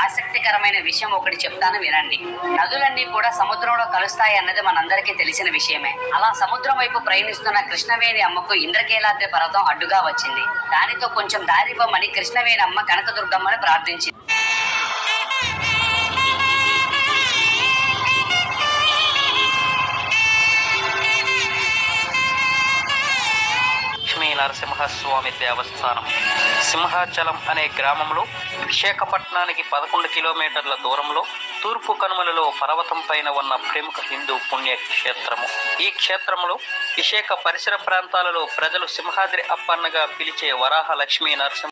ఆసక్తికరమైన విషయం ఒకటి చెప్తాను వినండి. నదులన్నీ కూడా సముద్రంలో కలుస్తాయి అన్నది మనందరికీ తెలిసిన విషయమే. అలా సముద్రం వైపు ప్రయాణిస్తున్న కృష్ణవేణి అమ్మకు ఇంద్రకీలాద్రి పర్వతం అడ్డుగా వచ్చింది. దానితో కొంచెం దారివ్వమని కృష్ణవేణి అమ్మ కనకదుర్గమ్మని ప్రార్థించింది. నరసింహస్వామి దేవస్థానం సింహాచలం అనే గ్రామంలో విశాఖపట్నానికి 11 కిలోమీటర్ల దూరంలో తూర్పు కనుమలలో పర్వతం పైన ఉన్న ప్రముఖ హిందూ పుణ్యక్షేత్రము. ఈ క్షేత్రంలో విశాఖ పరిసర ప్రాంతాలలో ప్రజలు సింహాద్రి అప్పన్నగా పిలిచే వరాహ లక్ష్మీ నరసింహ